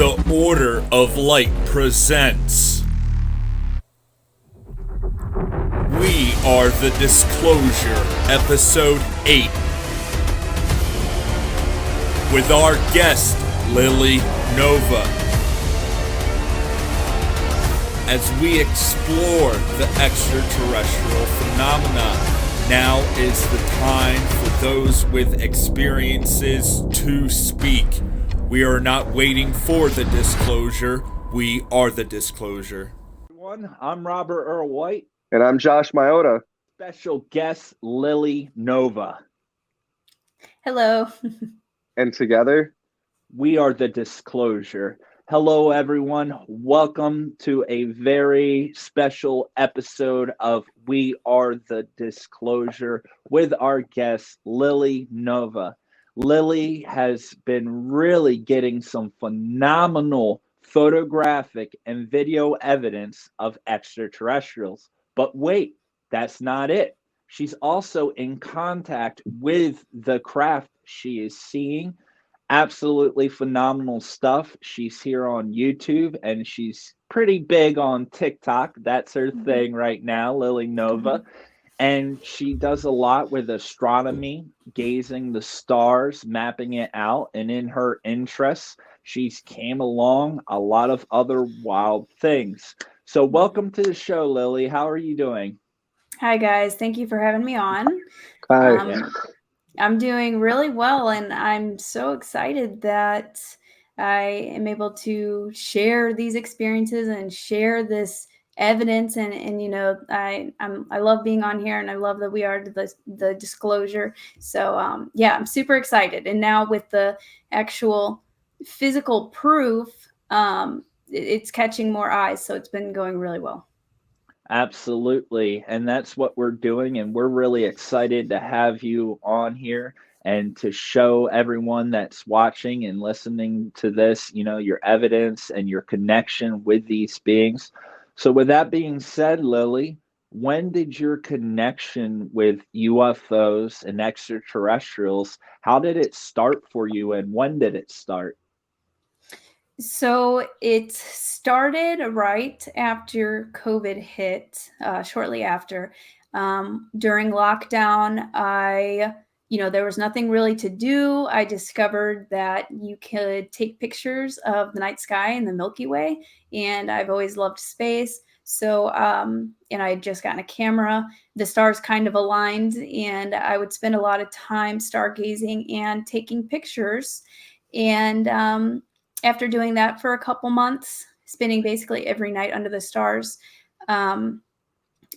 The Order of Light presents We Are the Disclosure, Episode 8, with our guest, Lily Nova, as we explore the extraterrestrial phenomena. Now is the time for those with experiences to speak. We are not waiting for the disclosure. We are the disclosure. Everyone, I'm Robert Earl White. And I'm Josh Miota. Special guest, Lily Nova. Hello. And together, we are the disclosure. Hello, everyone. Welcome to a very special episode of We Are the Disclosure with our guest, Lily Nova. Lily has been really getting some phenomenal photographic and video evidence of extraterrestrials. But wait, that's not it. She's also in contact with the craft she is seeing. Absolutely phenomenal stuff. She's here on YouTube and she's pretty big on TikTok. That's her thing right now, Lily Nova. And she does a lot with astronomy, gazing the stars, mapping it out. And in her interests, she's came along a lot of other wild things. So welcome to the show, Lily. How are you doing? Hi, guys. Thank you for having me on. hi. I'm doing really well, and I'm so excited that I am able to share these experiences and share this evidence. And you know, I love being on here, and I love that we are the disclosure. So yeah, I'm super excited. And now with the actual physical proof, it's catching more eyes. So it's been going really well. Absolutely. And that's what we're doing. And we're really excited to have you on here and to show everyone that's watching and listening to this, you know, your evidence and your connection with these beings. So with that being said, Lily, when did your connection with UFOs and extraterrestrials, how did it start for you and when did it start? So it started right after COVID hit, shortly after. During lockdown, there was nothing really to do. I discovered that you could take pictures of the night sky and the Milky Way, and I've always loved space. So, and I had just gotten a camera. The stars kind of aligned, and I would spend a lot of time stargazing and taking pictures. And after doing that for a couple months, spending basically every night under the stars, I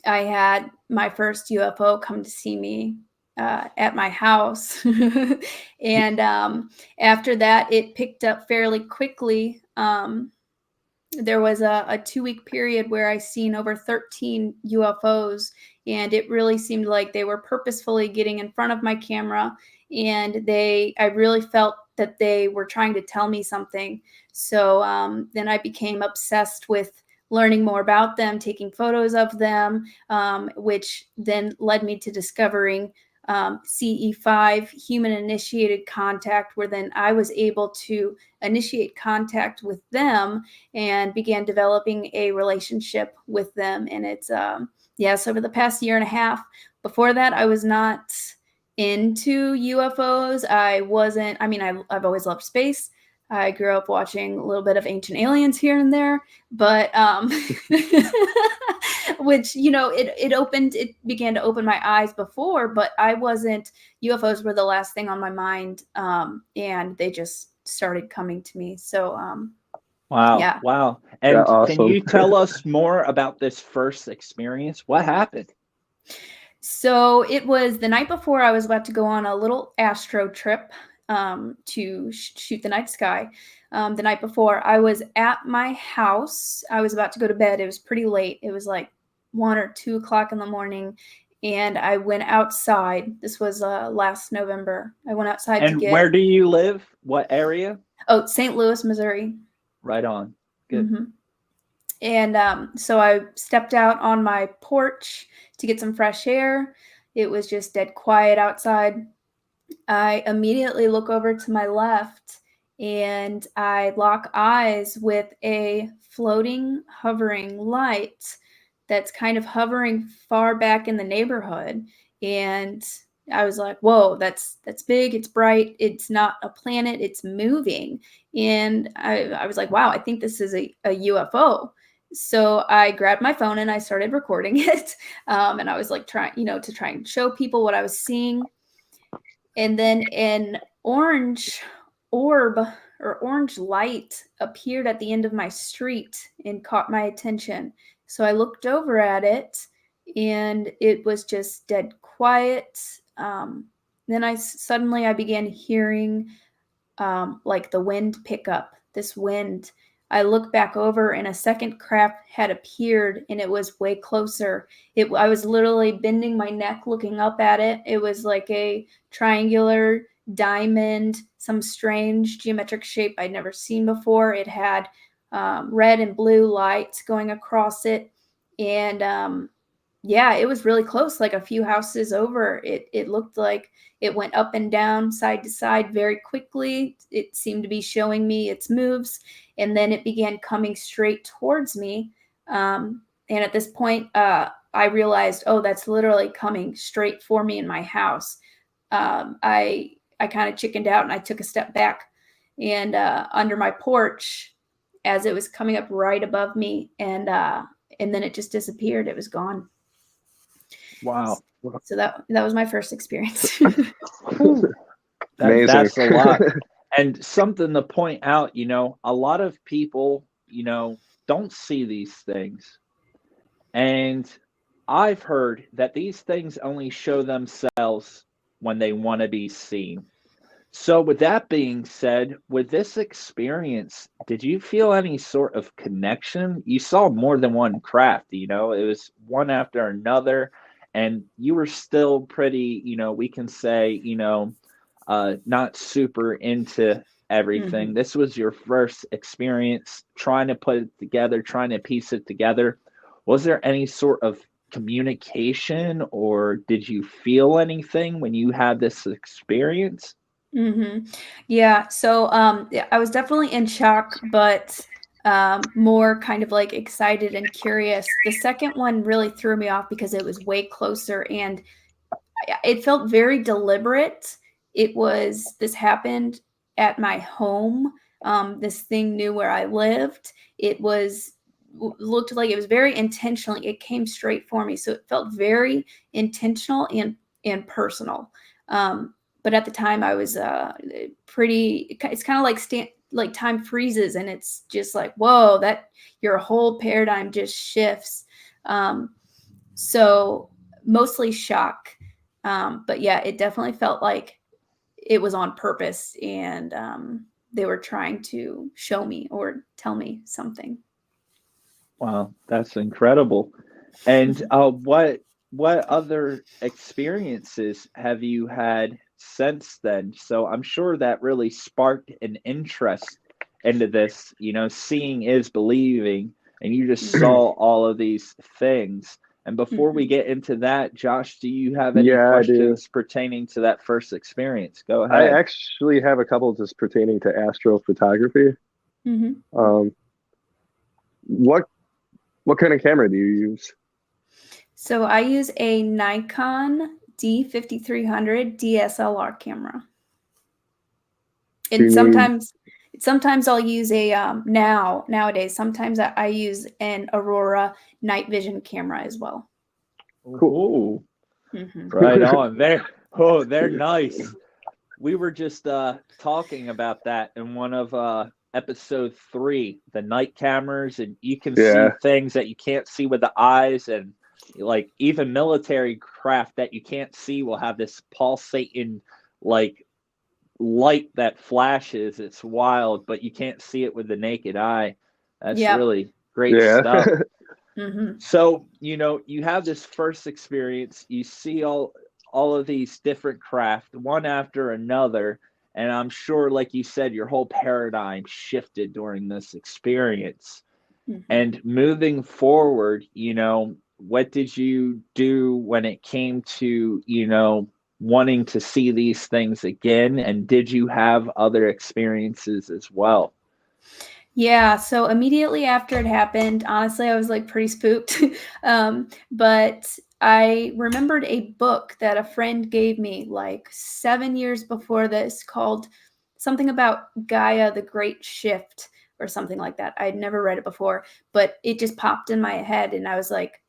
had my first UFO come to see me at my house. And after that, it picked up fairly quickly. There was a 2-week period where I seen over 13 UFOs, and it really seemed like they were purposefully getting in front of my camera, and I really felt that they were trying to tell me something. So then I became obsessed with learning more about them, taking photos of them, which then led me to discovering CE5, human-initiated contact, where then I was able to initiate contact with them and began developing a relationship with them. And it's, yes, over the past year and a half. Before that, I was not into UFOs. I've always loved space. I grew up watching a little bit of Ancient Aliens here and there, but which, you know, it began to open my eyes before, but UFOs were the last thing on my mind, and they just started coming to me. So wow. Yeah. Wow. And awesome. Can you tell us more about this first experience? What happened? So it was the night before I was about to go on a little astro trip to shoot the night sky. The night before, I was at my house. I was about to go to bed. It was pretty late. It was like 1 or 2 o'clock in the morning. And I went outside. This was last November. I went outside and where do you live? What area? Oh, St. Louis, Missouri. Right on. Good. Mm-hmm. And so I stepped out on my porch to get some fresh air. It was just dead quiet outside. I immediately look over to my left, and I lock eyes with a floating, hovering light that's kind of hovering far back in the neighborhood. And I was like, whoa, that's big, it's bright, it's not a planet, it's moving. And I was like, wow, I think this is a UFO. So I grabbed my phone and I started recording it. And I was like trying to try and show people what I was seeing. And then an orange orb or orange light appeared at the end of my street and caught my attention. So I looked over at it and it was just dead quiet. Then I began hearing like the wind pick up, this wind. I looked back over and a second craft had appeared and it was way closer. I was literally bending my neck looking up at it. It was like a triangular diamond, some strange geometric shape I'd never seen before. It had red and blue lights going across it. And yeah, it was really close, like a few houses over. It looked like it went up and down, side to side very quickly. It seemed to be showing me its moves. And then it began coming straight towards me. And at this point, I realized, oh, that's literally coming straight for me in my house. I kind of chickened out and I took a step back. And under my porch, as it was coming up right above me, and then it just disappeared. It was gone. Wow. So that was my first experience. That's a lot. And something to point out, a lot of people, don't see these things. And I've heard that these things only show themselves when they want to be seen. So with that being said, with this experience, did you feel any sort of connection? You saw more than one craft, it was one after another. And you were still pretty, we can say, not super into everything. Mm-hmm. This was your first experience trying to put it together, trying to piece it together. Was there any sort of communication or did you feel anything when you had this experience? Mm-hmm. Yeah. So I was definitely in shock, but more kind of like excited and curious. The second one really threw me off because it was way closer and it felt very deliberate. This happened at my home. This thing knew where I lived. Looked like it was very intentional. It came straight for me. So it felt very intentional and personal. But at the time I was it's kind of like time freezes and it's just like, whoa, that your whole paradigm just shifts. So mostly shock. But yeah, it definitely felt like it was on purpose and they were trying to show me or tell me something. Wow, that's incredible. And what other experiences have you had since then? So I'm sure that really sparked an interest into this, seeing is believing, and you just saw all of these things. And before we get into that, Josh, do you have any questions pertaining to that first experience? Go ahead. I actually have a couple just pertaining to astrophotography. Mm-hmm. What kind of camera do you use? So I use a Nikon D5300 DSLR camera. And sometimes I'll use a nowadays sometimes I use an Aurora night vision camera as well. Cool. Mm-hmm. Right on. They're nice. We were just talking about that in one of episode 3, the night cameras, and you can see things that you can't see with the eyes, and like even military craft that you can't see will have this pulsating like light that flashes. It's wild, but you can't see it with the naked eye. That's really great stuff. Mm-hmm. So you have this first experience, you see all of these different craft one after another, and I'm sure, like you said, your whole paradigm shifted during this experience. Mm-hmm. And moving forward, what did you do when it came to wanting to see these things again? And did you have other experiences as well? Yeah, so immediately after it happened, honestly, I was like pretty spooked. But I remembered a book that a friend gave me like 7 years before this called something about Gaia, the Great Shift, or something like that. I'd never read it before, but it just popped in my head, and I was like,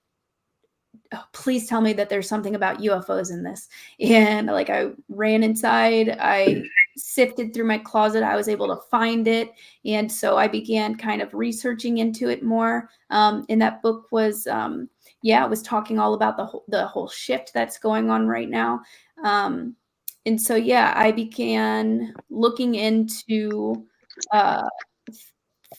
oh, please tell me that there's something about UFOs in this. And like I ran inside, I sifted through my closet, I was able to find it. And so I began kind of researching into it more. And that book was, it was talking all about the whole shift that's going on right now. And so, I began looking into uh,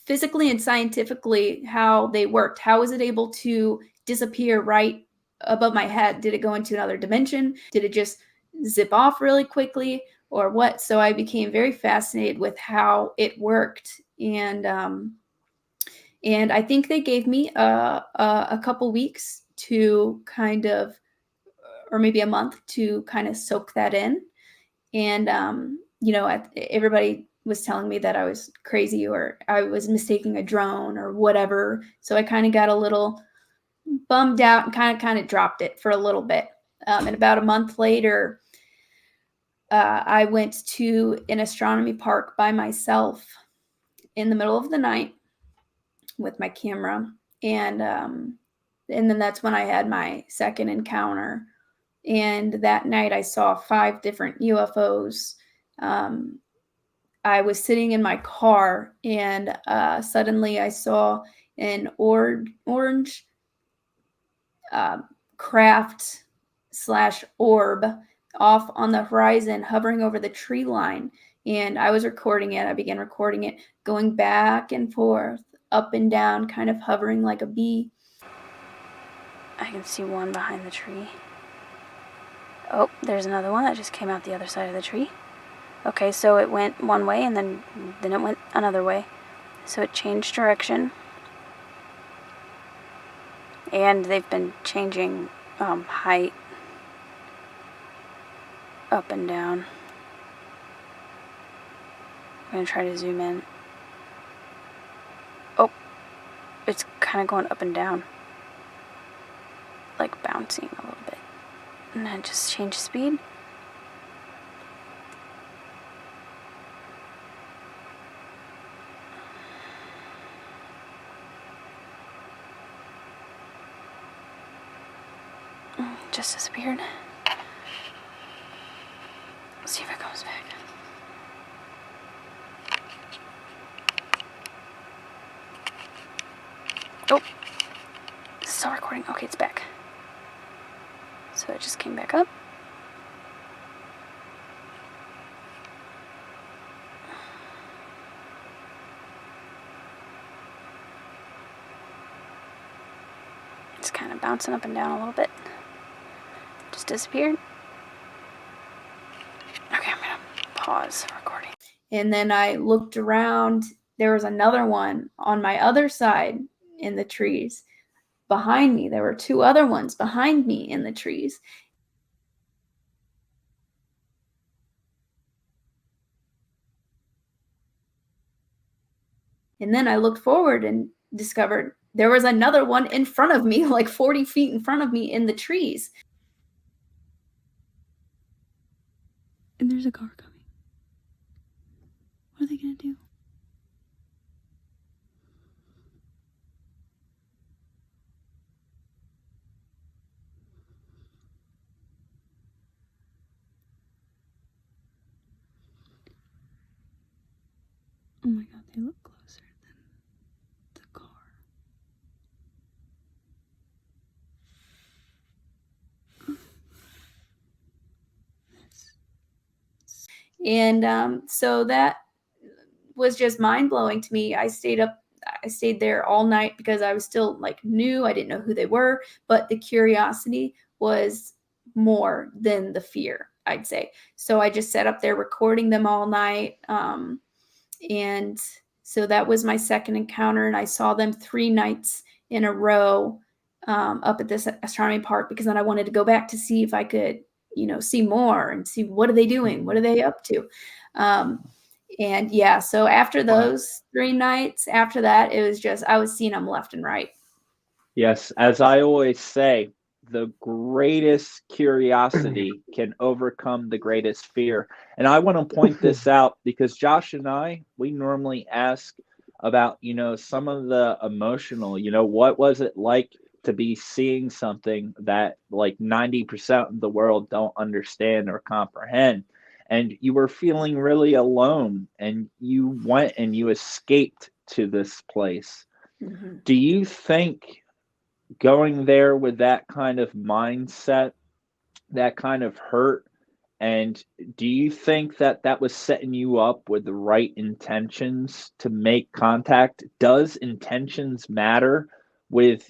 physically and scientifically how they worked. How was it able to disappear right above my head? Did it go into another dimension? Did it just zip off really quickly, or what? So I became very fascinated with how it worked, and I think they gave me a couple weeks to kind of, or maybe a month to kind of soak that in. And everybody was telling me that I was crazy or I was mistaking a drone or whatever. So I kind of got a little bummed out and kind of dropped it for a little bit. And about a month later, I went to an astronomy park by myself in the middle of the night with my camera, and then that's when I had my second encounter. And that night, I saw 5 different UFOs. I was sitting in my car, and suddenly I saw an orange craft / orb off on the horizon, hovering over the tree line. And I was recording it. I began recording it, going back and forth, up and down, kind of hovering like a bee. I can see one behind the tree. Oh, there's another one that just came out the other side of the tree. Okay, so it went one way and then it went another way. So it changed direction. And they've been changing height up and down. I'm going to try to zoom in. Oh, it's kind of going up and down. Like bouncing a little bit. And then just change speed. Just disappeared. Let's see if it comes back. Oh, it's still recording. Okay, it's back. So it just came back up. It's kind of bouncing up and down a little bit. Just disappeared. Okay, I'm gonna pause recording. And then I looked around. There was another one on my other side in the trees. Behind me, there were 2 other ones behind me in the trees. And then I looked forward and discovered there was another one in front of me, like 40 feet in front of me in the trees. And there's a car coming. What are they going to do? Oh my God, they look closer than the car. And so that was just mind-blowing to me. I stayed there all night because I was still like new. I didn't know who they were, but the curiosity was more than the fear, I'd say. So I just sat up there recording them all night. And so that was my second encounter, and I saw them 3 nights in a row up at this astronomy park, because then I wanted to go back to see if I could see more and see what are they doing, what are they up to. And yeah, so after those 3 nights, after that, it was just, I was seeing them left and right. Yes, as I always say, the greatest curiosity can overcome the greatest fear. And I want to point this out because Josh and I, we normally ask about, some of the emotional, what was it like to be seeing something that like 90% of the world don't understand or comprehend? And you were feeling really alone and you went and you escaped to this place. Mm-hmm. Do you think going there with that kind of mindset, that kind of hurt, and do you think that that was setting you up with the right intentions to make contact? Does intentions matter with,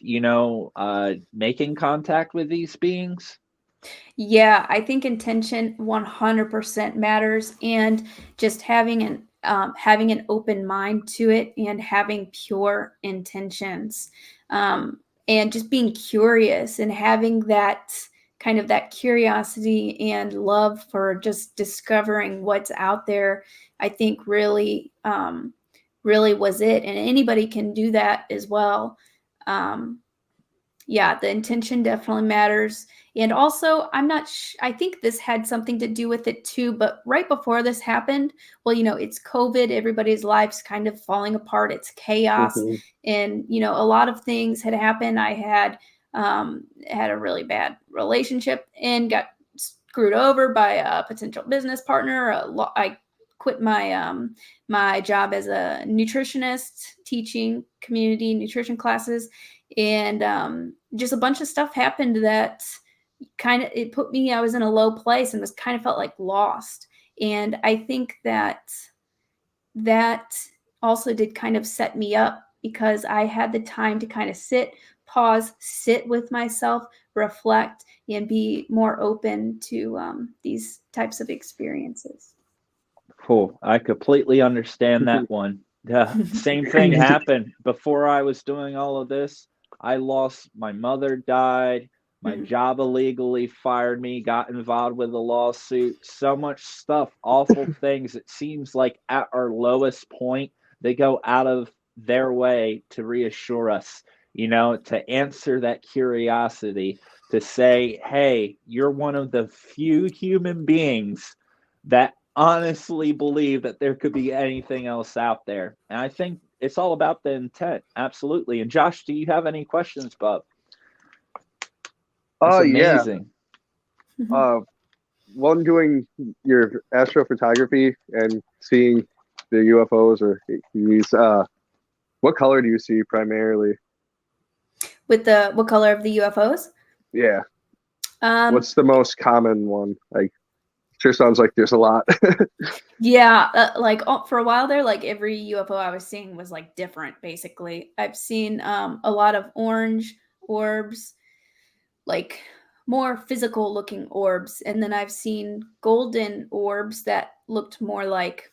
making contact with these beings? Yeah, I think intention 100% matters, and just having an open mind to it and having pure intentions, and just being curious and having that kind of that curiosity and love for just discovering what's out there. I think really was it, and anybody can do that as well. Yeah, the intention definitely matters. And also, I think this had something to do with it too, but right before this happened, well, it's COVID, everybody's life's kind of falling apart, it's chaos. Mhm. And, a lot of things had happened. I had a really bad relationship and got screwed over by a potential business partner. I quit my job as a nutritionist, teaching community nutrition classes, and just a bunch of stuff happened that I was in a low place and was kind of felt like lost. And I think that also did kind of set me up because I had the time to kind of sit with myself, reflect, and be more open to these types of experiences. Cool. I completely understand that one. The same thing happened before I was doing all of this. I lost my mother, died. My job illegally fired me, got involved with a lawsuit. So much stuff, awful things. It seems like at our lowest point, they go out of their way to reassure us, to answer that curiosity, to say, hey, you're one of the few human beings that honestly believe that there could be anything else out there. And I think it's all about the intent. Absolutely. And Josh, do you have any questions, bub? Oh, It's yeah. amazing. One, doing your astrophotography and seeing the UFOs or these, what color do you see primarily? With what color of the UFOs? Yeah. What's What's the most common one? Like, sure sounds like there's a lot. Yeah, for a while there, like every UFO I was seeing was like different. Basically, I've seen a lot of orange orbs, like more physical looking orbs, and then I've seen golden orbs that looked more like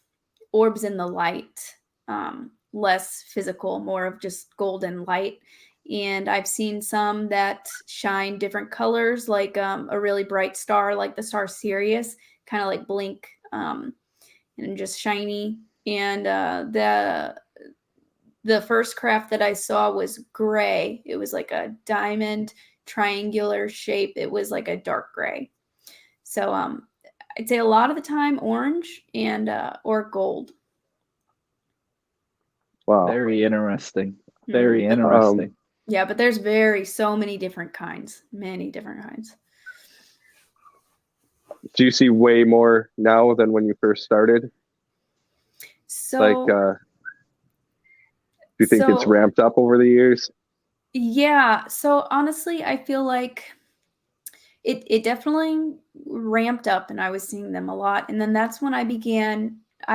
orbs in the light, less physical, more of just golden light. And I've seen some that shine different colors, like a really bright star, like the star Sirius, kind of like blink, and just shiny. And the first craft that I saw was gray. It was like a diamond triangular shape. It was like a dark gray. So I'd say a lot of the time orange and or gold. Wow. Very interesting. Very interesting. Yeah, but there's so many different kinds. Many different kinds. Do you see way more now than when you first started? So, do you think it's ramped up over the years? Yeah. So honestly, I feel like it definitely ramped up and I was seeing them a lot. And then that's when I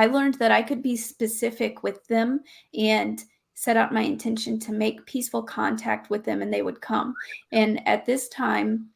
learned that I could be specific with them and set out my intention to make peaceful contact with them and they would come. And at this time,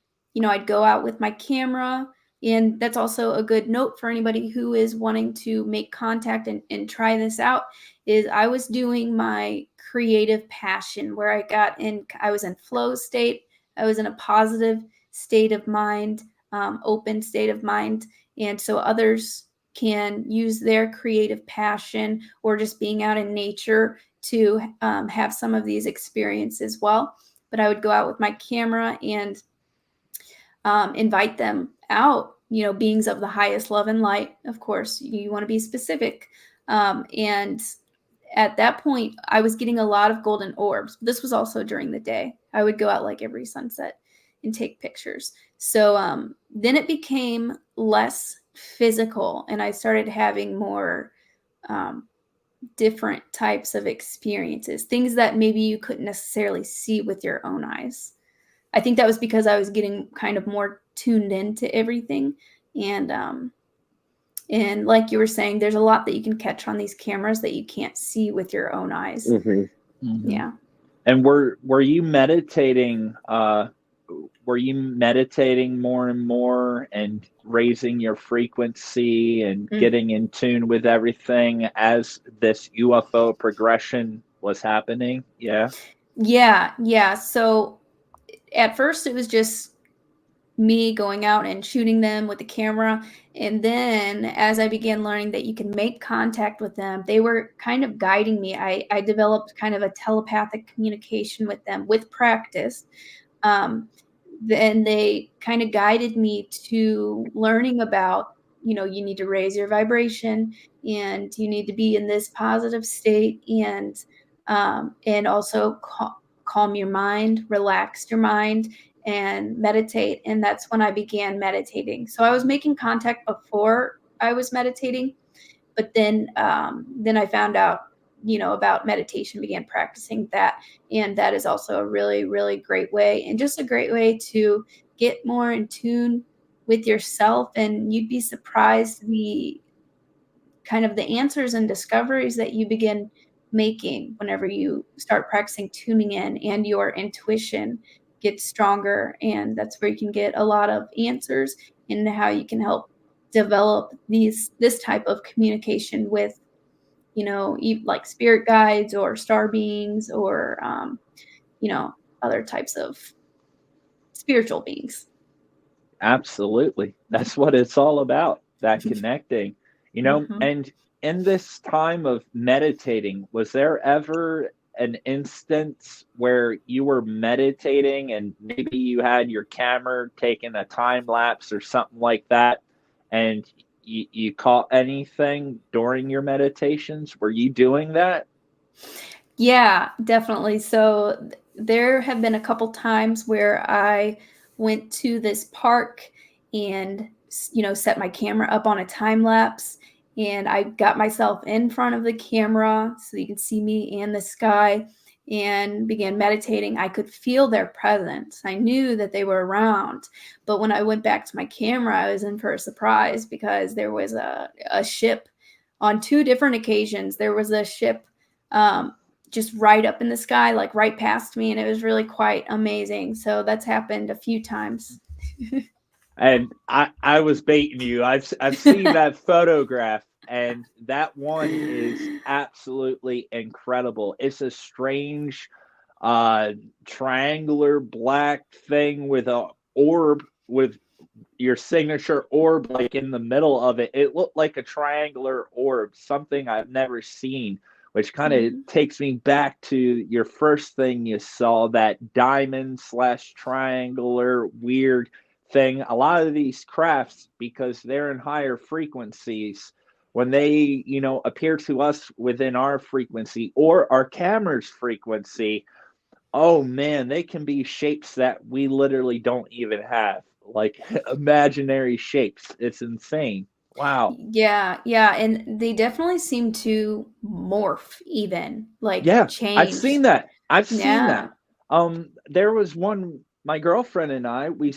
I'd go out with my camera. And that's also a good note for anybody who is wanting to make contact and try this out is I was doing my creative passion where I was in flow state. I was in a positive state of mind. open state of mind. And so others can use their creative passion or just being out in nature to have some of these experiences well. But I would go out with my camera and invite them out, beings of the highest love and light. Of course, you want to be specific. And at that point, I was getting a lot of golden orbs. This was also during the day. I would go out like every sunset and take pictures. So then it became less physical, and I started having more different types of experiences, things that maybe you couldn't necessarily see with your own eyes. I think that was because I was getting kind of more tuned into everything. And like you were saying, there's a lot that you can catch on these cameras that you can't see with your own eyes. Yeah. And were you meditating? Were you meditating more and more and raising your frequency and getting in tune with everything as this UFO progression was happening? Yeah. Yeah. So at first it was just me going out and shooting them with the camera. And then as I began learning that you can make contact with them, they were kind of guiding me. I developed kind of a telepathic communication with them with practice. Then they kind of guided me to learning about, you need to raise your vibration and you need to be in this positive state, and also calm your mind, relax your mind, and meditate. And that's when I began meditating. So I was making contact before I was meditating, but then I found out, about meditation, began practicing that. And that is also a really, really great way, and just a great way to get more in tune with yourself. And you'd be surprised the kind of the answers and discoveries that you begin making whenever you start practicing tuning in, and your intuition gets stronger. And that's where you can get a lot of answers and how you can help develop this type of communication with, like spirit guides or star beings or, other types of spiritual beings. Absolutely. That's what it's all about, that connecting, and in this time of meditating, was there ever an instance where you were meditating and maybe you had your camera taking a time lapse or something like that, and you caught anything during your meditations? Were you doing that? Yeah, definitely. So there have been a couple times where I went to this park and, set my camera up on a time lapse, and I got myself in front of the camera so you can see me and the sky, and began meditating. I could feel their presence. I knew that they were around. But when I went back to my camera, I was in for a surprise, because there was a ship on 2 different occasions. There was a ship just right up in the sky, like right past me, and it was really quite amazing. So that's happened a few times. And I was baiting you. I've seen that photograph, and that one is absolutely incredible. It's a strange triangular black thing with a orb, with your signature orb like in the middle of it. It looked like a triangular orb, something I've never seen, which kind of takes me back to your first thing you saw, that diamond / triangular weird thing. A lot of these crafts, because they're in higher frequencies, when they, appear to us within our frequency or our camera's frequency, oh man, they can be shapes that we literally don't even have, like imaginary shapes. It's insane. Wow. Yeah, and they definitely seem to morph, even like change. I've seen that. There was one, my girlfriend and I, we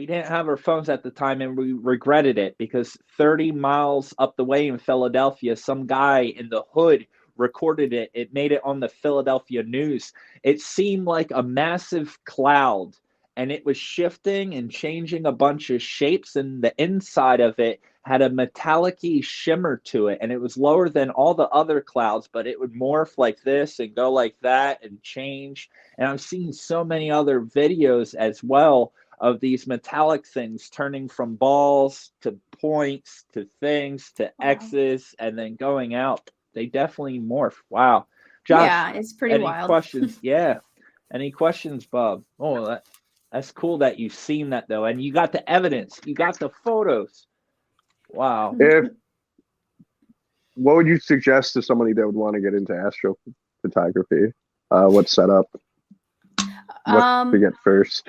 didn't have our phones at the time, and we regretted it, because 30 miles up the way in Philadelphia, some guy in the hood recorded it. It made it on the Philadelphia news. It seemed like a massive cloud, and it was shifting and changing a bunch of shapes, and the inside of it had a metallic-y shimmer to it, and it was lower than all the other clouds, but it would morph like this and go like that and change. And I've seen so many other videos as well of these metallic things turning from balls to points to things to Wow. X's and then going out. They definitely morph. Wow. Josh, Yeah, it's pretty any wild. questions? Yeah. Any questions, Bob? Oh, that's cool that you've seen that though, and you got the evidence. You got the photos. Wow. What would you suggest to somebody that would want to get into astrophotography? What setup? What to get first?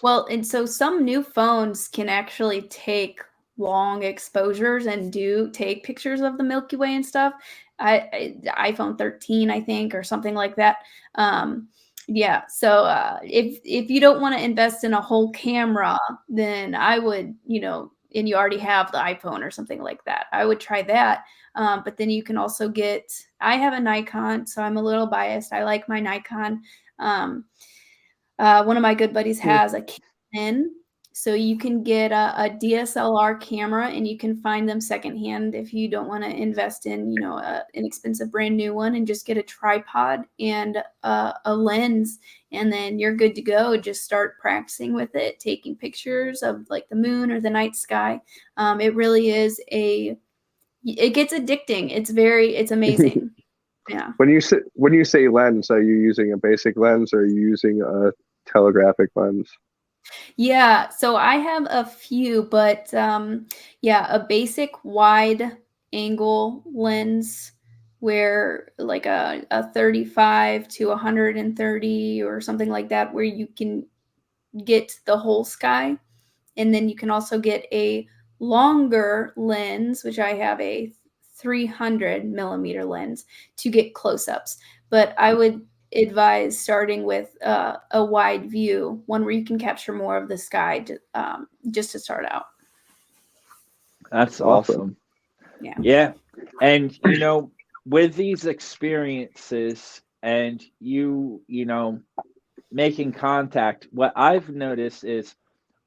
Well, and so some new phones can actually take long exposures and do take pictures of the Milky Way and stuff. iPhone 13, I think, or something like that. Yeah. So if you don't want to invest in a whole camera, then I would, and you already have the iPhone or something like that, I would try that. But then you can also I have a Nikon, so I'm a little biased. I like my Nikon. One of my good buddies has a Canon, so you can get a DSLR camera, and you can find them secondhand if you don't want to invest in, an expensive brand new one, and just get a tripod and a lens, and then you're good to go. Just start practicing with it, taking pictures of like the moon or the night sky. It really is it gets addicting. It's amazing. Yeah. When you say lens, are you using a basic lens or are you using a telegraphic lens? Yeah, so I have a few, but a basic wide angle lens where like a 35 to 130 or something like that, where you can get the whole sky. And then you can also get a longer lens, which I have a 300 millimeter lens to get close-ups. But I would advise starting with a wide view, one where you can capture more of the sky, just to start out. That's awesome. Yeah. Yeah. And, with these experiences and making contact, what I've noticed is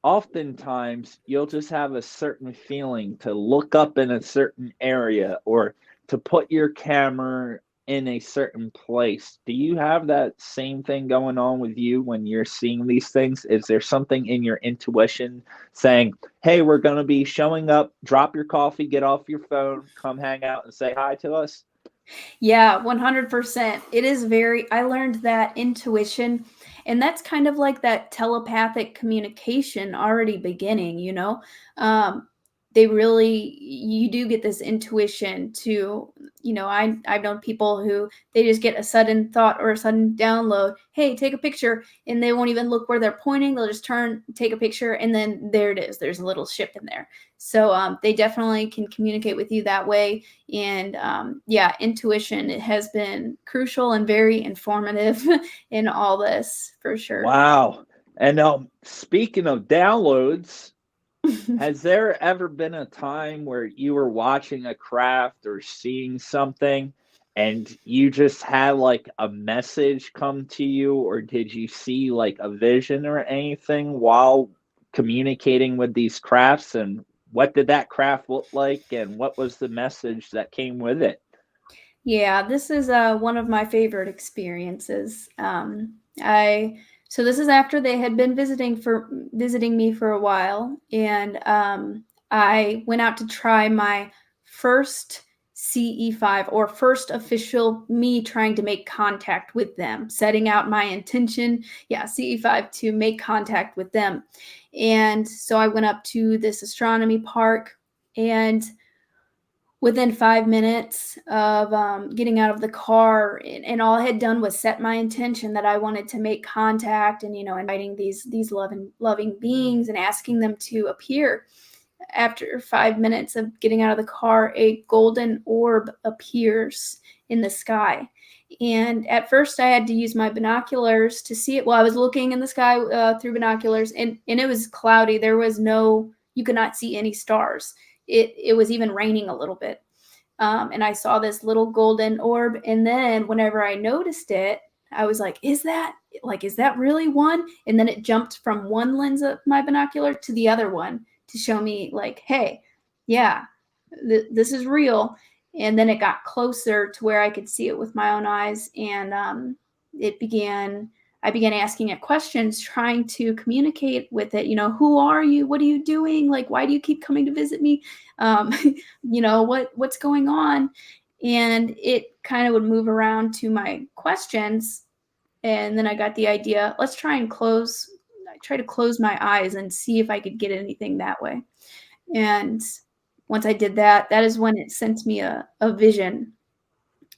oftentimes you'll just have a certain feeling to look up in a certain area or to put your camera in a certain place. Do you have that same thing going on with you when you're seeing these things? Is there something in your intuition saying, hey, we're going to be showing up, drop your coffee, get off your phone, come hang out and say hi to us? Yeah, 100%. It is I learned that intuition, and that's kind of like that telepathic communication already beginning, you do get this intuition to, I've known people who they just get a sudden thought or a sudden download. Hey, take a picture, and they won't even look where they're pointing. They'll just take a picture, and then there it is. There's a little ship in there. So they definitely can communicate with you that way. And intuition has been crucial and very informative in all this, for sure. Wow. And speaking of downloads, has there ever been a time where you were watching a craft or seeing something and you just had like a message come to you, or did you see like a vision or anything while communicating with these crafts? And what did that craft look like, and what was the message that came with it? Yeah, this is one of my favorite experiences. So this is after they had been visiting me for a while, and I went out to try my first CE5, or first official me trying to make contact with them, setting out my intention, CE5, to make contact with them. And so I went up to this astronomy park, and within 5 minutes of getting out of the car, and all I had done was set my intention that I wanted to make contact, and inviting these loving beings and asking them to appear. After 5 minutes of getting out of the car, a golden orb appears in the sky. And at first I had to use my binoculars to see it. Well, I was looking in the sky through binoculars, and it was cloudy. You could not see any stars. It was even raining a little bit. And I saw this little golden orb. And then whenever I noticed it, I was like, is that really one? And then it jumped from one lens of my binocular to the other one to show me like, hey, yeah, this is real. And then it got closer to where I could see it with my own eyes. And I began asking it questions, trying to communicate with it. Who are you? What are you doing? Like, why do you keep coming to visit me? What's going on? And it kind of would move around to my questions. And then I got the idea, let's try to close my eyes and see if I could get anything that way. And once I did that, that is when it sent me a vision.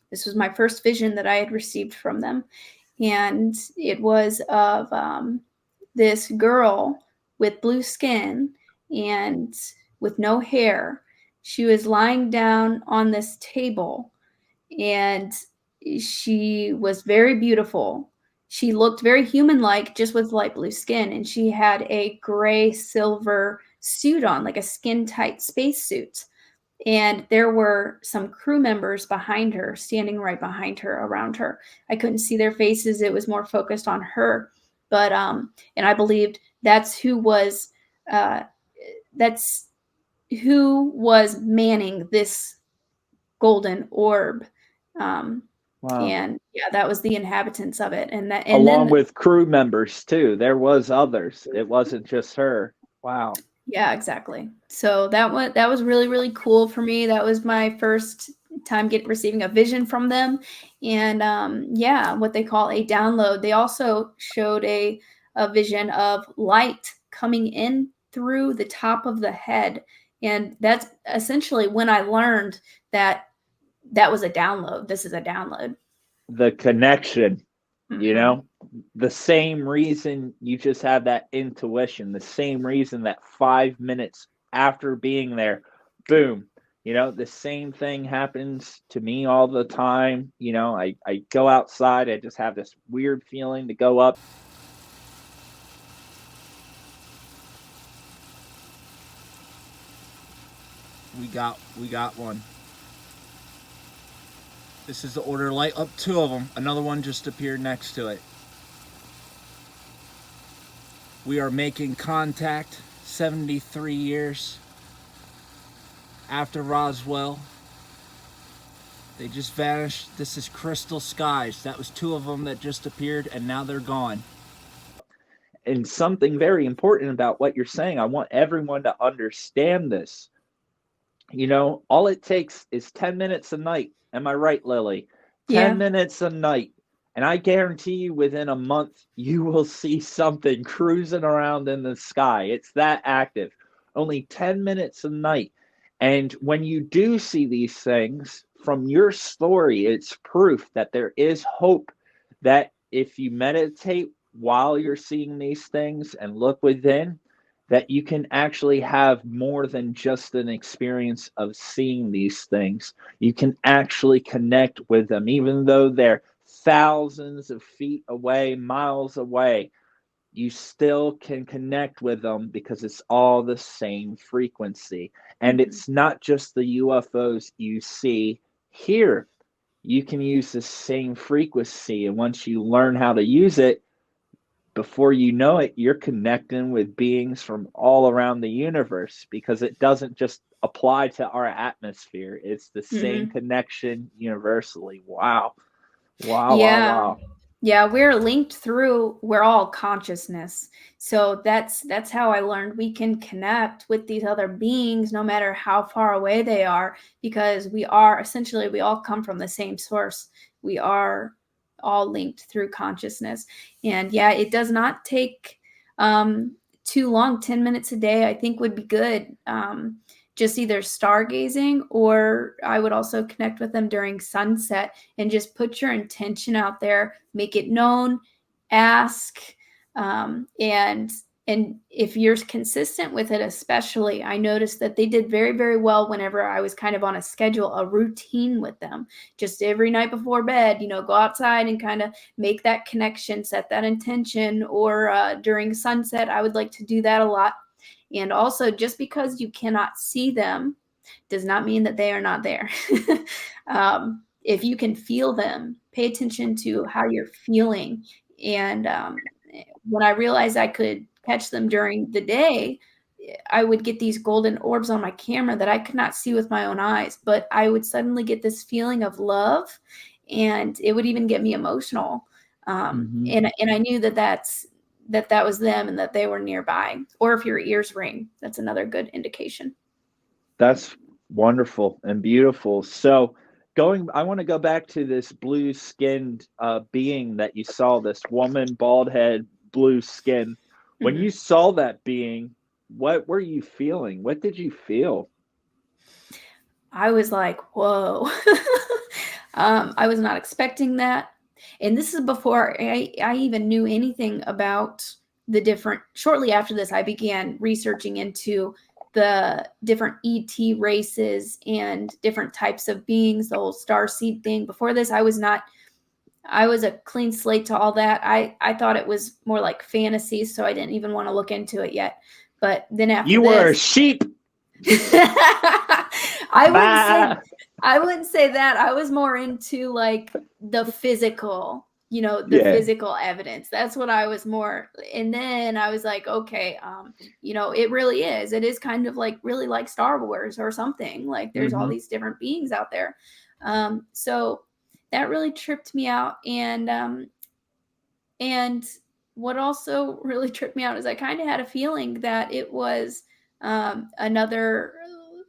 This was my first vision that I had received from them. And it was of this girl with blue skin and with no hair. She was lying down on this table, and she was very beautiful. She looked very human-like, just with light blue skin, and she had a gray silver suit on, like a skin-tight spacesuit. And there were some crew members behind her, standing right behind her, around her. I couldn't see their faces. It was more focused on her. But and I believed that's who was manning this golden orb. Wow. And yeah, that was the inhabitants of it. And along with crew members too. There was others. It wasn't just her. Wow. Yeah, exactly. So that was really, really cool for me. That was my first time receiving a vision from them. And what they call a download. They also showed a vision of light coming in through the top of the head. And that's essentially when I learned that was a download. This is a download. The connection, the same reason you just have that intuition, the same reason that 5 minutes after being there, boom, the same thing happens to me all the time. I go outside, I just have this weird feeling to go up. We got one. This is the order light up, 2 of them. Another one just appeared next to it. We are making contact 73 years after Roswell. They just vanished. This is crystal skies. That was 2 of them that just appeared, and now they're gone. And something very important about what you're saying, I want everyone to understand this. All it takes is 10 minutes a night. Am I right, Lily? 10 minutes a night. And I guarantee you within a month, you will see something cruising around in the sky. It's that active. Only 10 minutes a night. And when you do see these things, from your story, it's proof that there is hope, that if you meditate while you're seeing these things and look within, that you can actually have more than just an experience of seeing these things. You can actually connect with them, even though they're thousands of feet away, miles away. You still can connect with them because it's all the same frequency. And it's not just the UFOs you see here. You can use the same frequency, and once you learn how to use it, before you know it, you're connecting with beings from all around the universe, because it doesn't just apply to our atmosphere. It's the same connection universally. Wow. Wow. Yeah, we're linked through, we're all consciousness. So that's how I learned we can connect with these other beings no matter how far away they are, because we all come from the same source. We are all linked through consciousness. And yeah, it does not take too long. 10 minutes a day I think would be good. Just either stargazing, or I would also connect with them during sunset and just put your intention out there, make it known, ask, and if you're consistent with it, especially, I noticed that they did very, very well whenever I was kind of on a schedule, a routine with them. Just every night before bed, go outside and kind of make that connection, set that intention, or during sunset, I would like to do that a lot. And also, just because you cannot see them does not mean that they are not there. If you can feel them, pay attention to how you're feeling. And when I realized I could catch them during the day, I would get these golden orbs on my camera that I could not see with my own eyes, but I would suddenly get this feeling of love, and it would even get me emotional. And I knew that was them and that they were nearby. Or if your ears ring, that's another good indication. That's wonderful and beautiful. So I want to go back to this blue-skinned being that you saw, this woman, bald head, blue skin. When you saw that being, what were you feeling? What did you feel? I was like, whoa. I was not expecting that. And this is before I even knew anything about shortly after this, I began researching into the different ET races and different types of beings, the whole starseed thing. Before this, I was a clean slate to all that. I thought it was more like fantasy, so I didn't even want to look into it yet. But then after you were a sheep. I wouldn't say that. I was more into like the physical, physical evidence. That's what I was more. And then I was like, okay, it really is. It is kind of like really like Star Wars or something. Like there's all these different beings out there. So that really tripped me out. And what also really tripped me out is I kind of had a feeling that it was another,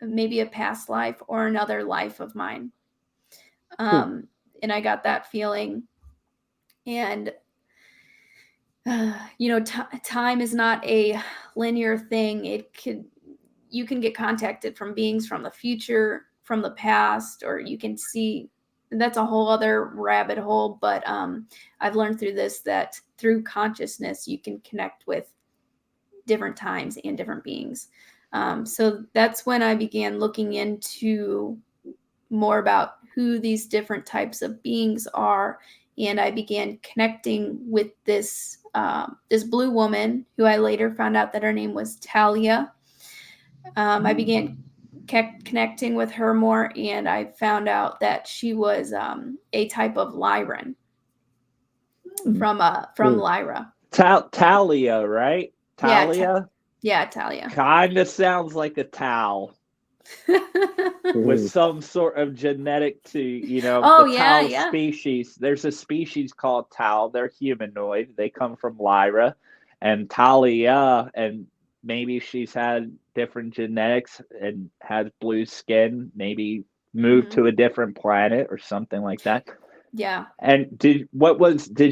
maybe a past life or another life of mine. And I got that feeling. And, time is not a linear thing. You can get contacted from beings from the future, from the past, or you can see. That's a whole other rabbit hole. But I've learned through this that through consciousness, you can connect with different times and different beings. So that's when I began looking into more about who these different types of beings are. And I began connecting with this blue woman, who I later found out that her name was Talia. I began connecting with her more, and I found out that she was a type of Lyran from Lyra. Talia, right? Talia? Yeah, Talia. Kind of sounds like a towel. With some sort of genetic to, towel species. There's a species called towel. They're humanoid. They come from Lyra. And Talia, and maybe she's had different genetics and has blue skin, maybe moved to a different planet or something like that. Yeah. And did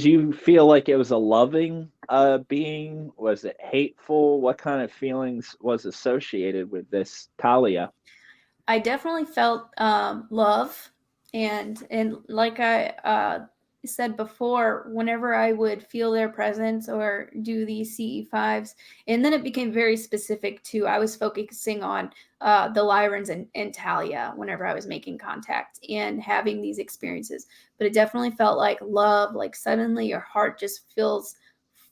you feel like it was a loving being? Was it hateful? What kind of feelings was associated with this Talia? I definitely felt love, and like I said before, whenever I would feel their presence or do these CE5s, and then it became very specific too. I was focusing on the Lyrans and Talia whenever I was making contact and having these experiences. But it definitely felt like love, like suddenly your heart just feels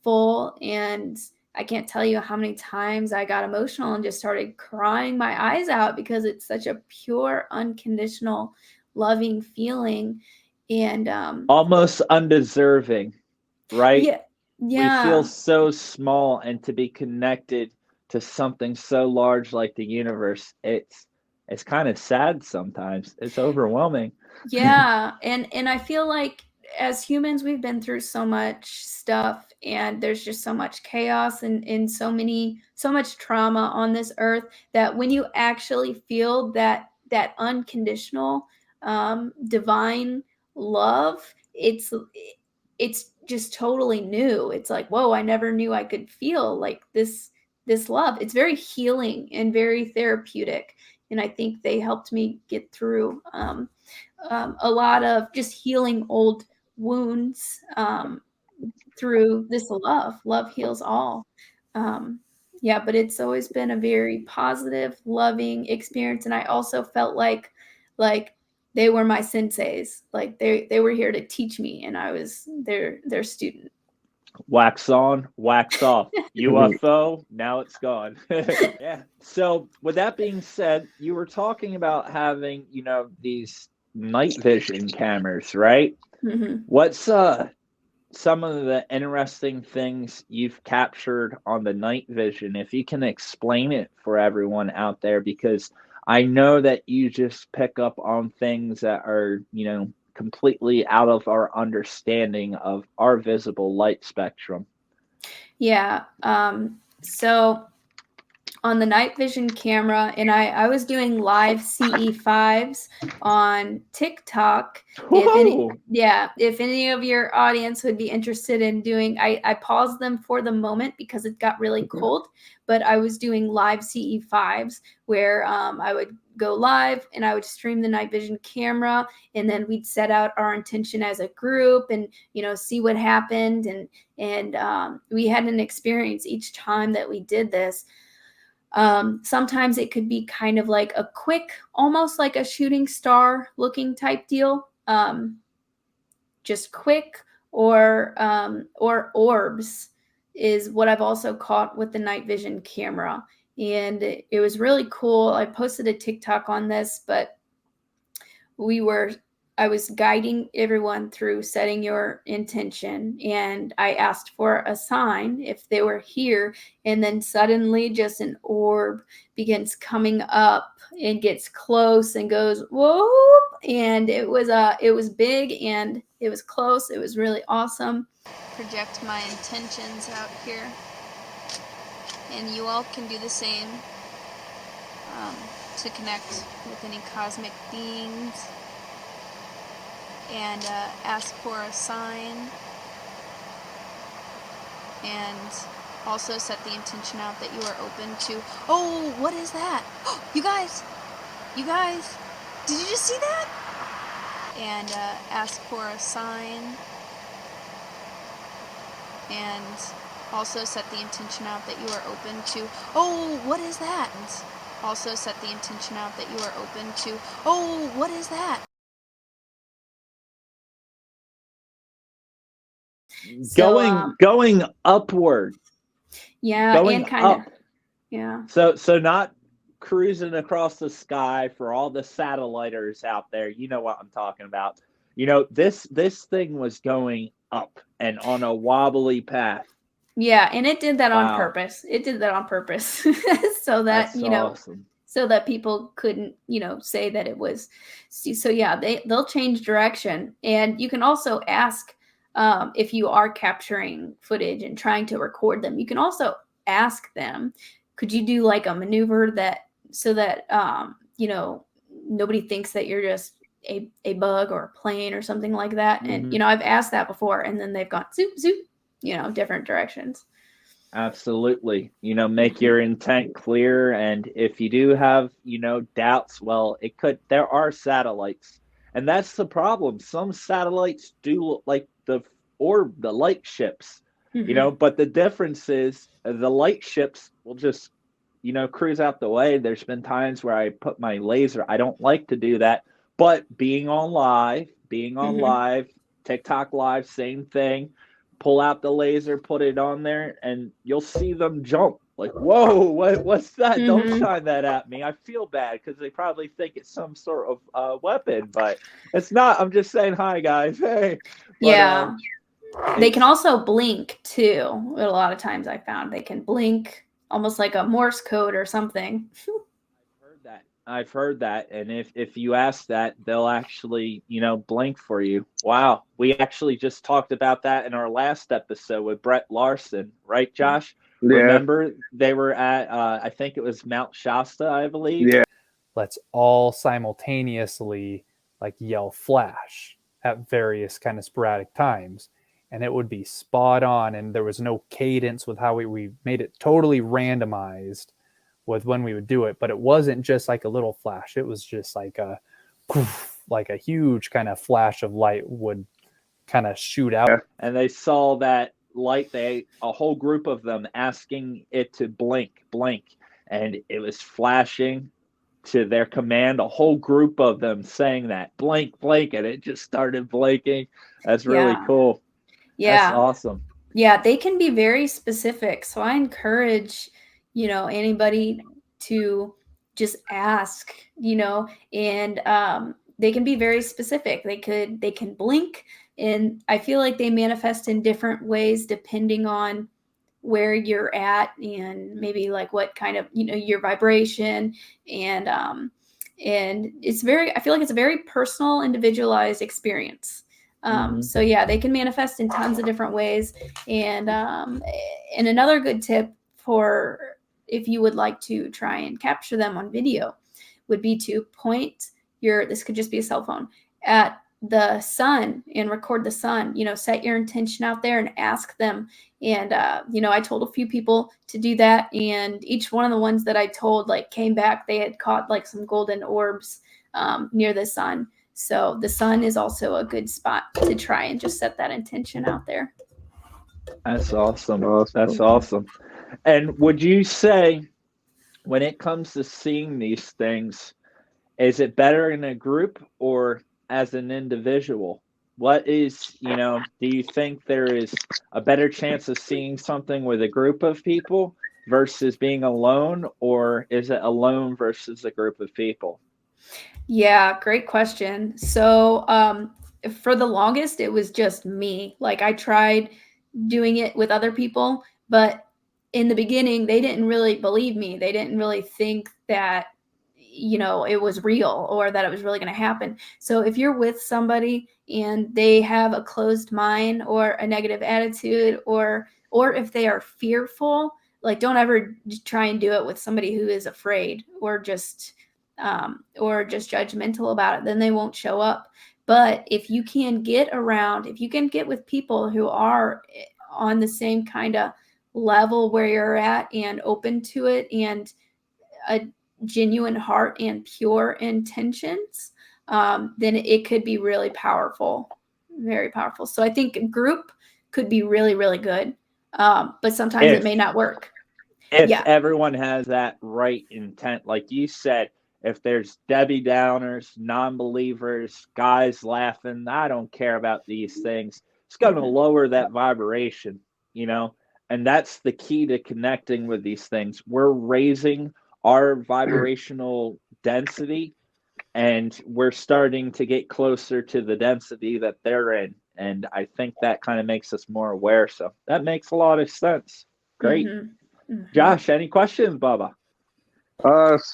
full. And I can't tell you how many times I got emotional and just started crying my eyes out, because it's such a pure, unconditional, loving feeling. And almost undeserving, right? Yeah. We feel so small, and to be connected to something so large like the universe, it's kind of sad sometimes. It's overwhelming. Yeah. And I feel like as humans, we've been through so much stuff, and there's just so much chaos and so much trauma on this earth, that when you actually feel that unconditional divine love, it's just totally new. It's like, whoa, I never knew I could feel like this love. It's very healing and very therapeutic. And I think they helped me get through a lot of just healing old wounds through this love. Love heals all. But it's always been a very positive, loving experience. And I also felt like they were my senseis. Like they were here to teach me, and I was their student. Wax on, wax off. UFO, now it's gone. Yeah. So with that being said, you were talking about having, these night vision cameras, right? What's some of the interesting things you've captured on the night vision, if you can explain it for everyone out there? Because I know that you just pick up on things that are, completely out of our understanding of our visible light spectrum. Yeah. So on the night vision camera, and I was doing live CE5s on TikTok. Whoa. If any of your audience would be interested in doing, I paused them for the moment because it got really cold, but I was doing live CE5s where I would go live and I would stream the night vision camera, and then we'd set out our intention as a group and, see what happened. And we had an experience each time that we did this. Sometimes it could be kind of like a quick, almost like a shooting star looking type deal. Just quick, or orbs is what I've also caught with the night vision camera. And it was really cool. I posted a TikTok on this, but I was guiding everyone through setting your intention, and I asked for a sign if they were here, and then suddenly just an orb begins coming up and gets close and goes whoa, and it was big and it was close. It was really awesome. Project my intentions out here, and you all can do the same to connect with any cosmic beings. And ask for a sign, and also set the intention out that you are open to. Oh, what is that? You guys, did you just see that? And ask for a sign, and also set the intention out that you are open to. Oh, what is that? And also set the intention out that you are open to. Oh, what is that? Going upward. Yeah, going and kind of. Yeah. So not cruising across the sky for all the satelliters out there. You know what I'm talking about. This thing was going up and on a wobbly path. Yeah, and it did that Wow. on purpose. It did that on purpose so that, That's awesome. So that people couldn't, say that it was. So yeah, they'll change direction. And you can also ask, if you are capturing footage and trying to record them, you can also ask them, could you do like a maneuver so that nobody thinks that you're just a bug or a plane or something like that. Mm-hmm. And I've asked that before, and then they've gone zoop zoop, different directions. Absolutely. Make your intent clear, and if you do have doubts, well, there are satellites, and that's the problem. Some satellites do look like the light ships, but the difference is the light ships will just cruise out the way. There's been times where I put my laser, I don't like to do that, but being on live, TikTok live, same thing. Pull out the laser, put it on there, and you'll see them jump. Like, whoa, what's that? Don't shine that at me. I feel bad because they probably think it's some sort of weapon, but it's not. I'm just saying hi, guys. Hey. But, yeah. They can also blink too. A lot of times I found they can blink almost like a Morse code or something. I've heard that. And if you ask that, they'll actually, blink for you. Wow. We actually just talked about that in our last episode with Brett Larson, right, Josh? Yeah. Remember they were at, I think it was Mount Shasta, I believe. Yeah. Let's all simultaneously yell flash at various kind of sporadic times. And it would be spot on. And there was no cadence with how we made it totally randomized with when we would do it, but it wasn't just like a little flash. It was just like a huge kind of flash of light would kind of shoot out. Yeah. And they saw that light, a whole group of them asking it to blink, and it was flashing to their command. A whole group of them saying that blink, and it just started blinking. That's really cool. Yeah. That's awesome. Yeah, they can be very specific. So I encourage anybody to just ask, and they can be very specific. They can blink, and I feel like they manifest in different ways depending on where you're at and maybe like what kind of, your vibration. And and I feel like it's a very personal, individualized experience. So yeah, they can manifest in tons of different ways. And another good tip for if you would like to try and capture them on video would be to point this could just be a cell phone, at the sun and record the sun. Set your intention out there and ask them. And I told a few people to do that, and each one of the ones that I told came back. They had caught some golden orbs near the sun. So the sun is also a good spot to try and just set that intention out there. That's awesome. That's awesome. And would you say, when it comes to seeing these things, is it better in a group or as an individual? What is, do you think there is a better chance of seeing something with a group of people versus being alone, or is it alone versus a group of people? Yeah, great question. So for the longest, it was just me. I tried doing it with other people, but in the beginning, they didn't really believe me. They didn't really think that, it was real or that it was really going to happen. So if you're with somebody and they have a closed mind or a negative attitude, or if they are fearful, don't ever try and do it with somebody who is afraid or just judgmental about it. Then they won't show up. But if you can get with people who are on the same kind of level where you're at and open to it, and a genuine heart and pure intentions, then it could be really powerful, very powerful. So I think a group could be really, really good, but sometimes it may not work. If everyone has that right intent, like you said, if there's Debbie Downers, non-believers, guys laughing, I don't care about these things, it's going to lower that vibration, and that's the key to connecting with these things. We're raising our vibrational density, and we're starting to get closer to the density that they're in. And I think that kind of makes us more aware. So that makes a lot of sense. Great. Josh, any questions, Bubba?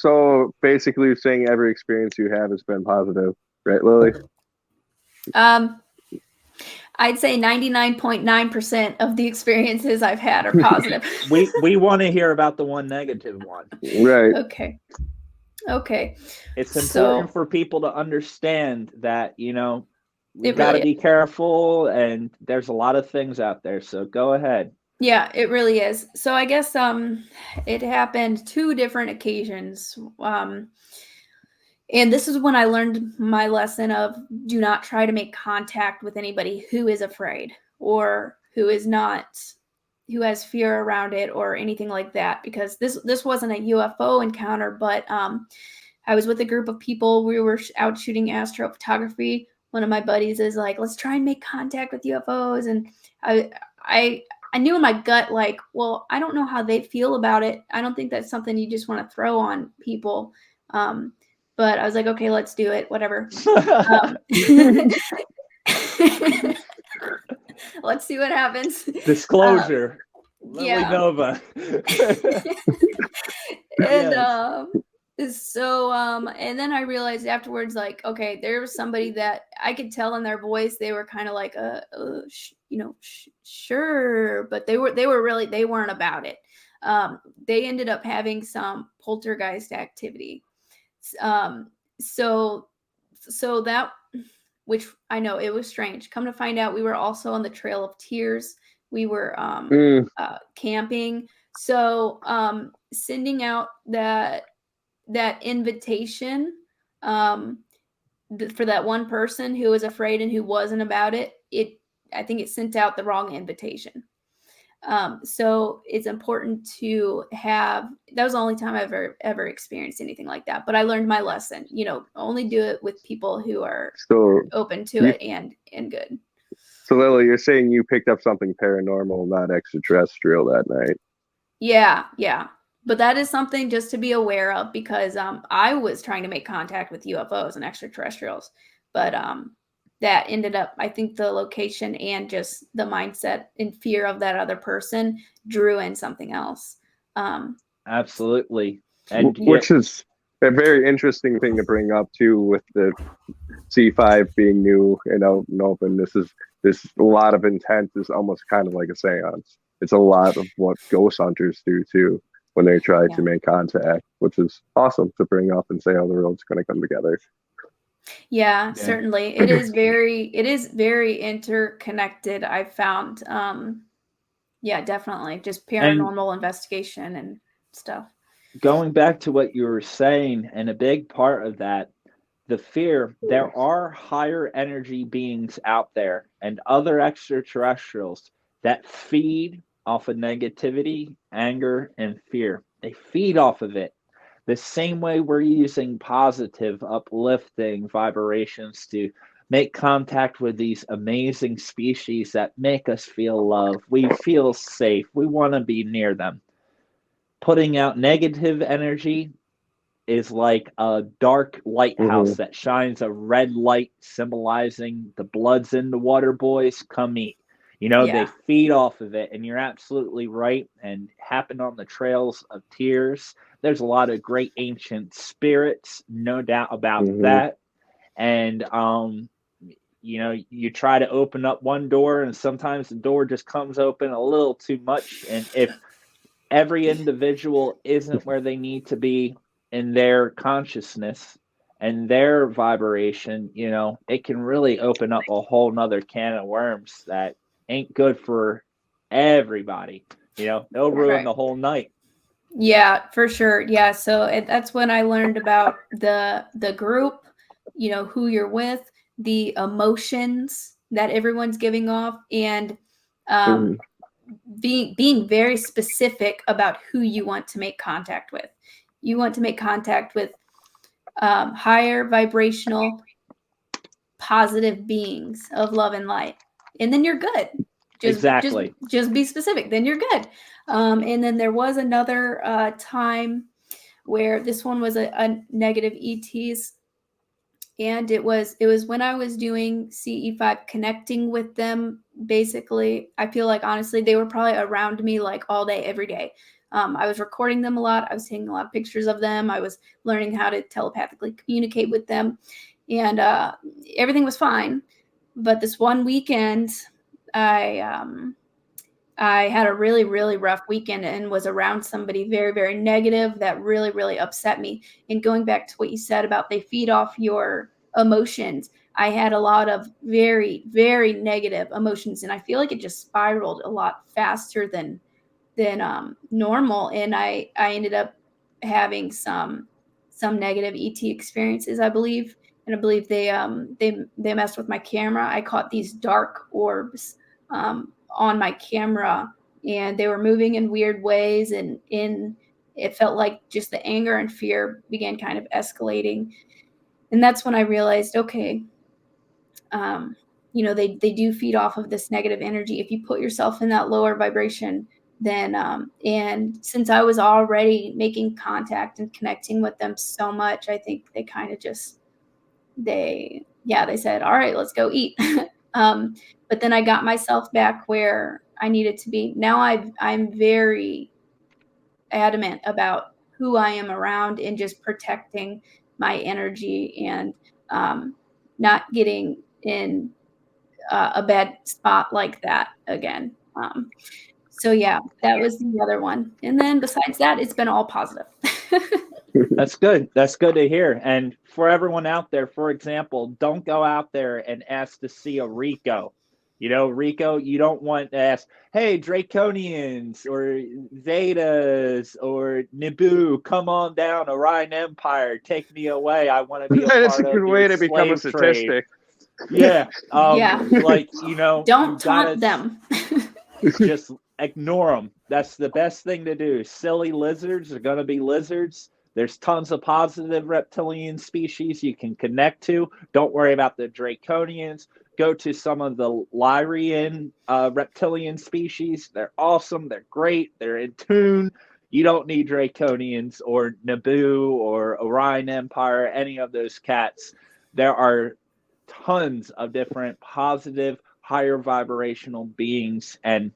So basically you're saying every experience you have has been positive, right, Lily? I'd say 99.9% of the experiences I've had are positive. we want to hear about the one negative one. Right. Okay. It's important for people to understand that, we got to be careful, and there's a lot of things out there. So go ahead. Yeah, it really is. So I guess it happened 2 different occasions. And this is when I learned my lesson of do not try to make contact with anybody who is afraid or who has fear around it or anything like that, because this wasn't a UFO encounter, but I was with a group of people. We were out shooting astrophotography. One of my buddies is like, let's try and make contact with UFOs. And I knew in my gut, well, I don't know how they feel about it. I don't think that's something you just want to throw on people. But I was like, okay, let's do it. Whatever. Let's see what happens. Disclosure. Lily Nova. And so and then I realized afterwards, okay, there was somebody that I could tell in their voice. They were kind of like, sure, but they weren't about it. They ended up having some poltergeist activity. So that, which I know it was strange. Come to find out, we were also on the Trail of Tears. We were camping. So sending out that invitation for that one person who was afraid and who wasn't about it, I think it sent out the wrong invitation. So it's important to have, that was the only time I've ever experienced anything like that. But I learned my lesson, only do it with people who are open to it and good. So Lily, you're saying you picked up something paranormal, not extraterrestrial that night. Yeah. But that is something just to be aware of, because I was trying to make contact with UFOs and extraterrestrials, but that ended up, I think the location and just the mindset and fear of that other person drew in something else. Absolutely. And which is a very interesting thing to bring up too, with the C5 being new and out and open. This a lot of intent is almost kind of like a seance. It's a lot of what ghost hunters do too when they try to make contact, which is awesome to bring up and say how the world's going to come together. Yeah, certainly. It is very interconnected, I've found. Yeah, definitely. Just paranormal investigation and stuff. Going back to what you were saying, and a big part of that, the fear, there are higher energy beings out there and other extraterrestrials that feed off of negativity, anger, and fear. They feed off of it. The same way we're using positive, uplifting vibrations to make contact with these amazing species that make us feel love. We feel safe. We want to be near them. Putting out negative energy is like a dark lighthouse that shines a red light symbolizing the blood's in the water, boys. Come eat. They feed off of it, and you're absolutely right. And happened on the trails of tears. There's a lot of great ancient spirits, no doubt about that. And you try to open up one door, and sometimes the door just comes open a little too much. And if every individual isn't where they need to be in their consciousness and their vibration, it can really open up a whole nother can of worms that ain't good for everybody. They'll ruin the whole night. Yeah, for sure. Yeah, so that's when I learned about the group, who you're with, the emotions that everyone's giving off, and being very specific about who you want to make contact with. You want to make contact with higher vibrational, positive beings of love and light, and then you're good. Just be specific, then you're good. And then there was another time where this one was a negative ETs, and it was when I was doing CE5, connecting with them. Basically, I feel like honestly they were probably around me like all day, every day. I was recording them a lot. I was taking a lot of pictures of them. I was learning how to telepathically communicate with them, and everything was fine. But this one weekend, I had a really, really rough weekend and was around somebody very, very negative that really, really upset me. And going back to what you said about they feed off your emotions, I had a lot of very, very negative emotions, and I feel like it just spiraled a lot faster than normal. And I ended up having some negative ET experiences, I believe. And I believe they messed with my camera. I caught these dark orbs on my camera, and they were moving in weird ways, and it felt like just the anger and fear began kind of escalating. And that's when I realized, okay, they do feed off of this negative energy. If you put yourself in that lower vibration, then and since I was already making contact and connecting with them so much, I think they kind of just they said, all right, let's go eat. But then I got myself back where I needed to be. Now I'm very adamant about who I am around and just protecting my energy and not getting in a bad spot like that again. So yeah, that was the other one. And then besides that, it's been all positive. That's good. That's good to hear. And for everyone out there, for example, don't go out there and ask to see a Rico. Rico, you don't want to ask, hey, Draconians or Zetas or Naboo, come on down, Orion Empire, take me away. I want to be a part of That's a good way to become a statistic. Yeah. Don't taunt them. Just ignore them. That's the best thing to do. Silly lizards are going to be lizards. There's tons of positive reptilian species you can connect to. Don't worry about the Draconians. Go to some of the Lyrian reptilian species. They're awesome. They're great. They're in tune. You don't need Draconians or Naboo or Orion Empire, any of those cats. There are tons of different positive, higher vibrational beings. And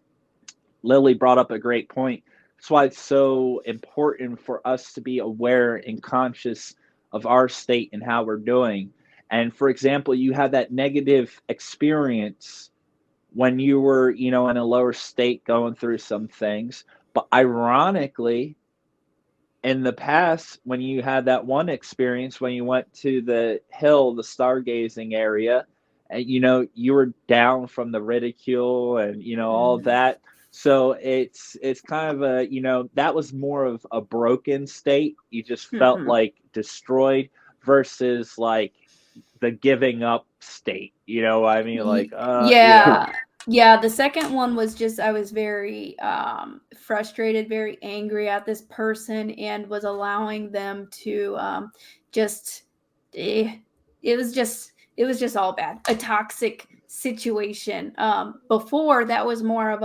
Lily brought up a great point. That's why it's so important for us to be aware and conscious of our state and how we're doing. And for example, you had that negative experience when you were, in a lower state going through some things. But ironically, in the past, when you had that one experience when you went to the hill, the stargazing area, and you were down from the ridicule and all that. So it's kind of that was more of a broken state. You just felt like destroyed versus like the giving up state. I mean, like Yeah, the second one was just I was very frustrated, very angry at this person, and was allowing them to just it was just all bad. A toxic situation. Before that was more of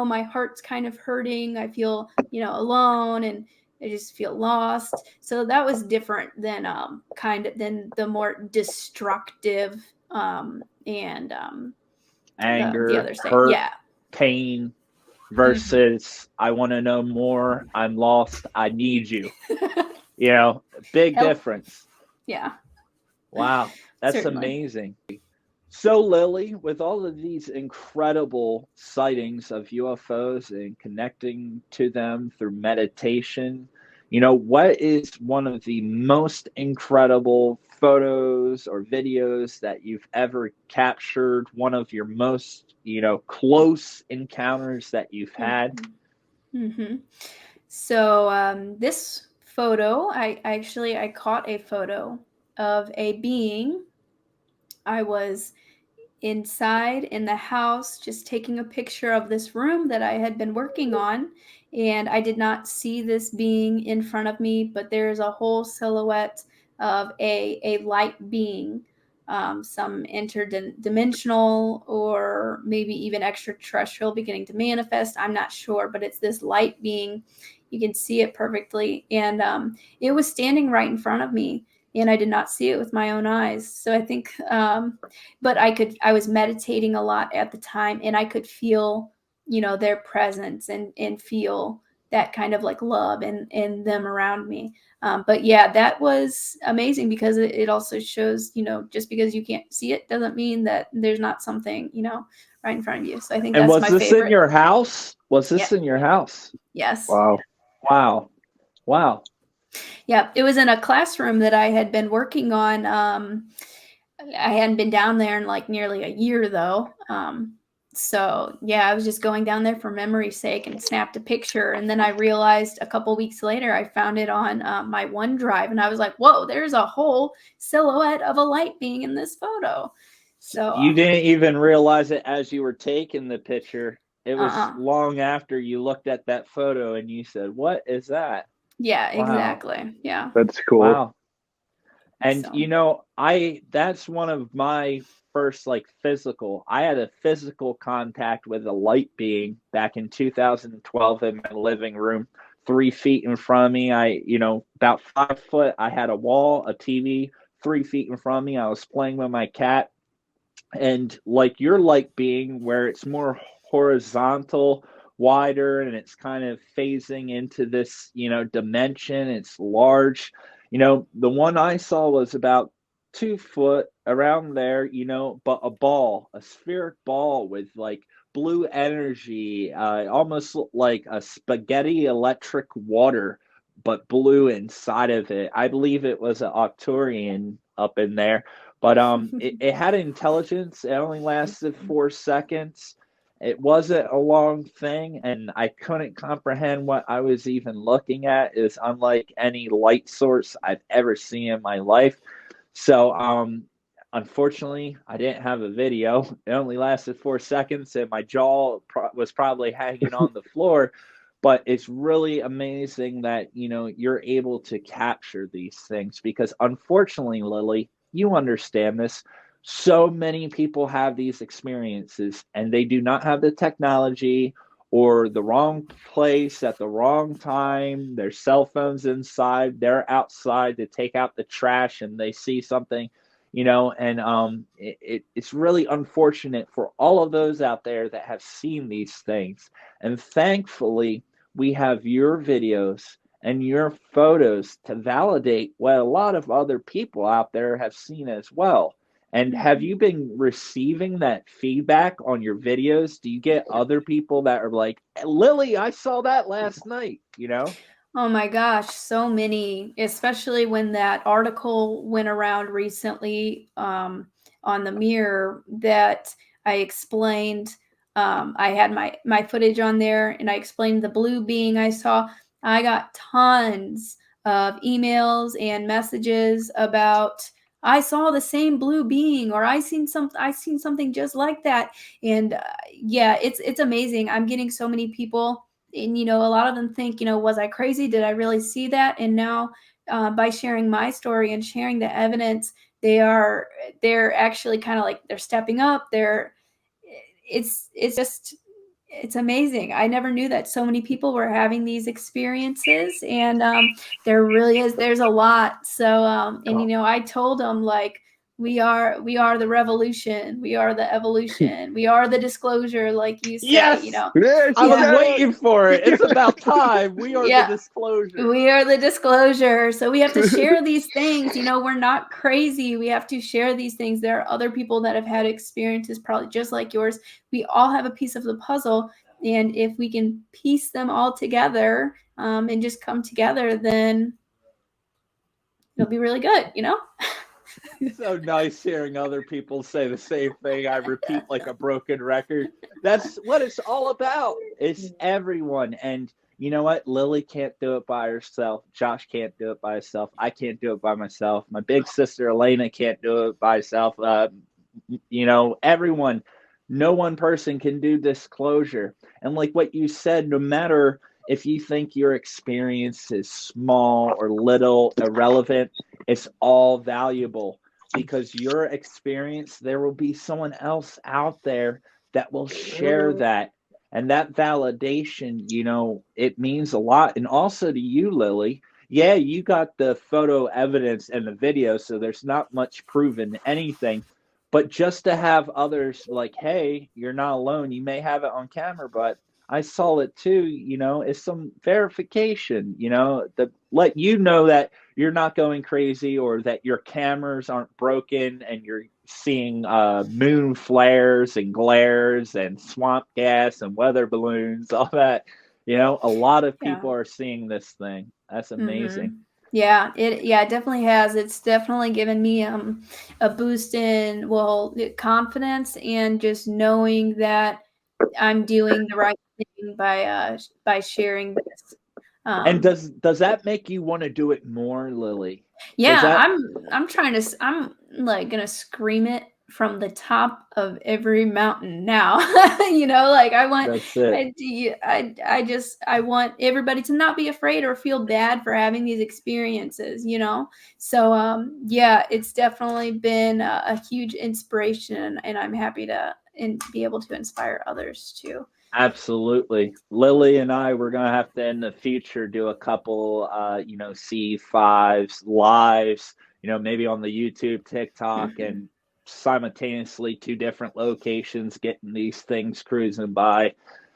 my heart's kind of hurting. I feel, alone, and I just feel lost. So that was different than than the more destructive and anger, the other state. hurt, Yeah. pain versus I want to know more. I'm lost. I need you. Big difference. Yeah. Wow. That's Certainly. amazing. So, Lily, with all of these incredible sightings of UFOs and connecting to them through meditation, what is one of the most incredible photos or videos that you've ever captured? One of your most, close encounters that you've had? So, this photo, I caught a photo of a being. I was inside in the house just taking a picture of this room that I had been working on, and I did not see this being in front of me, but there is a whole silhouette of a light being, some interdimensional or maybe even extraterrestrial beginning to manifest. I'm not sure, but it's this light being. You can see it perfectly, and it was standing right in front of me, and I did not see it with my own eyes. So I think, but I was meditating a lot at the time, and I could feel, their presence and feel that kind of like love and them around me. But yeah, that was amazing because it also shows, just because you can't see it doesn't mean that there's not something, right in front of you. So I think And that's was my this favorite. in your house? Was this in your house? Yes. Wow. Yeah, it was in a classroom that I had been working on. I hadn't been down there in like nearly a year though. So yeah, I was just going down there for memory's sake and snapped a picture. And then I realized a couple weeks later, I found it on my OneDrive, and I was like, whoa, there's a whole silhouette of a light being in this photo. So you didn't even realize it as you were taking the picture. It was long after you looked at that photo and you said, what is that? Yeah, Wow. Exactly. Yeah. That's cool. Wow. And So. that's one of my first I had a physical contact with a light being back in 2012 in my living room, 3 feet in front of me. About 5 foot, I had a wall, a TV, 3 feet in front of me. I was playing with my cat, and like your light being where it's more horizontal, wider, and it's kind of phasing into this, dimension. It's large. The one I saw was about 2 foot around there, but a spheric ball with like blue energy, almost like a spaghetti electric water, but blue inside of it. I believe it was an Octurian up in there, but it had intelligence. It only lasted 4 seconds. It wasn't a long thing, and I couldn't comprehend what I was even looking at. It was unlike any light source I've ever seen in my life. So, unfortunately, I didn't have a video. It only lasted 4 seconds, and my jaw was probably hanging on the floor. But it's really amazing that, you're able to capture these things because, unfortunately, Lily, you understand this. So many people have these experiences and they do not have the technology, or the wrong place at the wrong time. Their cell phone's inside, they're outside to take out the trash, and they see something, and it's really unfortunate for all of those out there that have seen these things. And thankfully, we have your videos and your photos to validate what a lot of other people out there have seen as well. And have you been receiving that feedback on your videos? Do you get other people that are like, Lily, I saw that last night, you know? Oh my gosh, so many, especially when that article went around recently on the Mirror that I explained. I had my footage on there and I explained the blue being I saw. I got tons of emails and messages about I saw the same blue being, or I seen something just like that. And yeah, it's amazing. I'm getting so many people, and a lot of them think, was I crazy? Did I really see that? And now by sharing my story and sharing the evidence, they're actually kind of like they're stepping up. It's amazing. I never knew that so many people were having these experiences, and there's a lot. So and I told them, like, we are the revolution, we are the evolution, we are the disclosure, like you say. Yes! Yeah, I was waiting for it. It's about time. We are Yeah. the disclosure. We are the disclosure. So we have to share these things. We're not crazy. We have to share these things. There are other people that have had experiences probably just like yours. We all have a piece of the puzzle. And if we can piece them all together and just come together, then it'll be really good, So nice hearing other people say the same thing. I repeat like a broken record. That's what it's all about. It's everyone. And you know what? Lily can't do it by herself. Josh can't do it by himself. I can't do it by myself. My big sister Elena can't do it by herself. Everyone. No one person can do disclosure. And like what you said, no matter if you think your experience is small or little, irrelevant, it's all valuable, because your experience, there will be someone else out there that will share that. And that validation, it means a lot. And also to you, Lily, yeah, you got the photo evidence and the video, so there's not much proven anything. But just to have others like, hey, you're not alone. You may have it on camera, but I saw it too, is some verification, to let you know that you're not going crazy, or that your cameras aren't broken and you're seeing moon flares and glares and swamp gas and weather balloons, all that. A lot of people are seeing this thing. That's amazing. Mm-hmm. Yeah, it definitely has. It's definitely given me a boost in confidence, and just knowing that I'm doing the right thing by sharing this. And does that make you want to do it more, Lily? Yeah, I'm like gonna scream it from the top of every mountain now. Like I want That's it. I want everybody to not be afraid or feel bad for having these experiences, So yeah, it's definitely been a huge inspiration, and I'm happy to be able to inspire others too. Absolutely. Lily and I, we're going to have to in the future do a couple, C5s, lives, maybe on the YouTube, TikTok, and simultaneously 2 different locations, getting these things cruising by.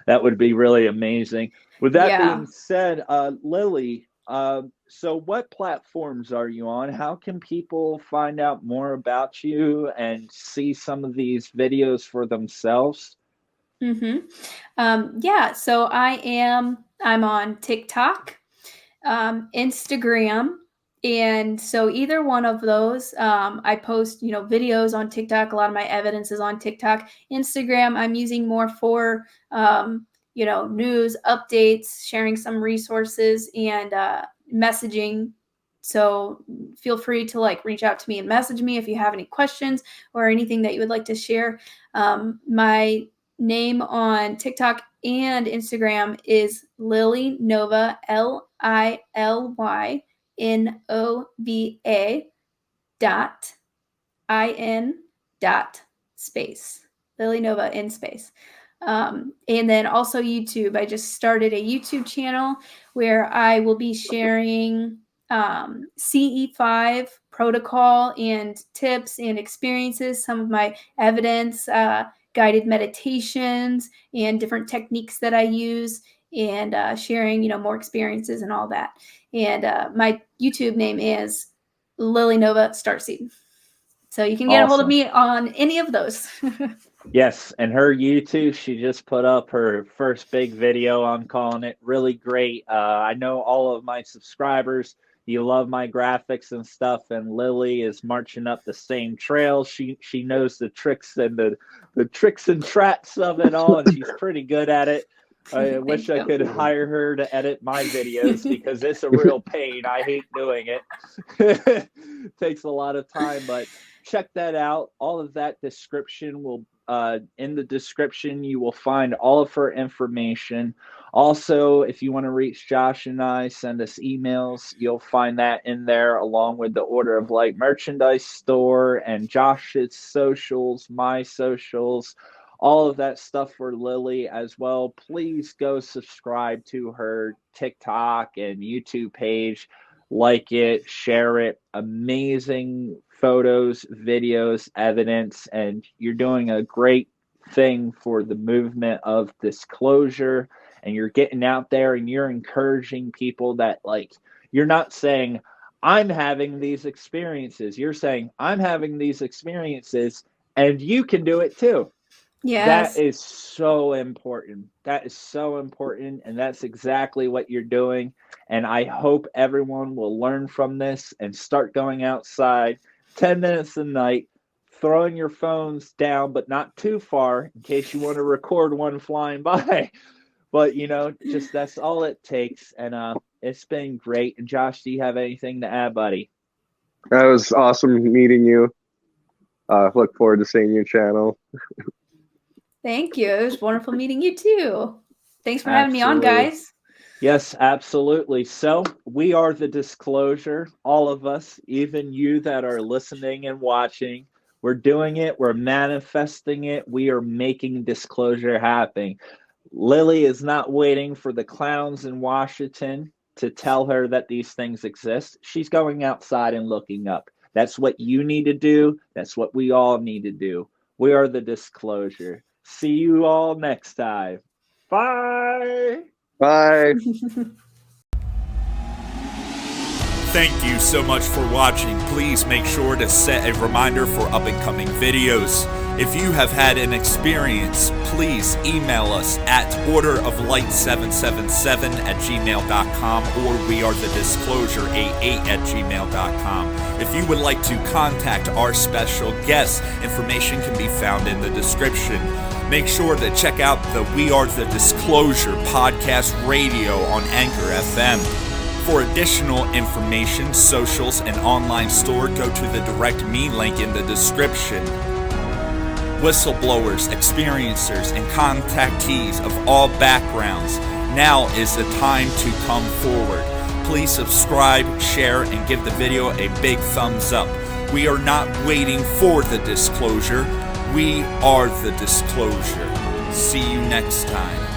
That would be really amazing. With that being said, Lily, so what platforms are you on? How can people find out more about you and see some of these videos for themselves? Yeah, so I'm on TikTok, Instagram, and so either one of those, I post, videos on TikTok. A lot of my evidence is on TikTok. Instagram, I'm using more for, news updates, sharing some resources, and messaging. So feel free to reach out to me and message me if you have any questions or anything that you would like to share. My name on TikTok and Instagram is Lily Nova, LILYNOVA.IN.space. Lily Nova in space. And then also YouTube. I just started a YouTube channel where I will be sharing CE5 protocol and tips and experiences, some of my evidence, guided meditations, and different techniques that I use. and sharing, more experiences and all that. And my YouTube name is Lily Nova Starseed. So you can get a hold of me on any of those. Yes, and her YouTube, she just put up her first big video. I'm calling it really great. I know all of my subscribers, you love my graphics and stuff, and Lily is marching up the same trail. She knows the tricks and the tricks and traps of it all, and she's pretty good at it. I wish I could hire her to edit my videos because it's a real pain. I hate doing it. Takes a lot of time, but check that out. All of that description will in the description, you will find all of her information. Also, if you want to reach Josh and I, send us emails. You'll find that in there, along with the Order of Light merchandise store and Josh's socials, my socials, all of that stuff for Lily as well. Please go subscribe to her TikTok and YouTube page. Like it, share it. Amazing photos, videos, evidence, and you're doing a great thing for the movement of disclosure. And you're getting out there and you're encouraging people that, like, you're not saying, I'm having these experiences. You're saying, I'm having these experiences and you can do it too. Yes. That is so important. That is so important. And that's exactly what you're doing. And I hope everyone will learn from this and start going outside 10 minutes a night, throwing your phones down, but not too far in case you want to record one flying by. But, just that's all it takes. And it's been great. And Josh, do you have anything to add, buddy? That was awesome meeting you. Look forward to seeing your channel. Thank you. It was wonderful meeting you too. Thanks for having me on, guys. Yes, absolutely. So we are the disclosure, all of us, even you that are listening and watching. We're doing it. We're manifesting it. We are making disclosure happen. Lily is not waiting for the clowns in Washington to tell her that these things exist. She's going outside and looking up. That's what you need to do. That's what we all need to do. We are the disclosure. See you all next time. Bye. Bye. Thank you so much for watching. Please make sure to set a reminder for up-and-coming videos. If you have had an experience, please email us at orderoflight777@gmail.com or wearethedisclosure88@gmail.com. If you would like to contact our special guests, information can be found in the description. Make sure to check out the We Are the Disclosure podcast radio on Anchor FM. For additional information, socials, and online store, go to the Direct Me link in the description. Whistleblowers, experiencers, and contactees of all backgrounds, now is the time to come forward. Please subscribe, share, and give the video a big thumbs up. We are not waiting for the disclosure. We are the disclosure. See you next time.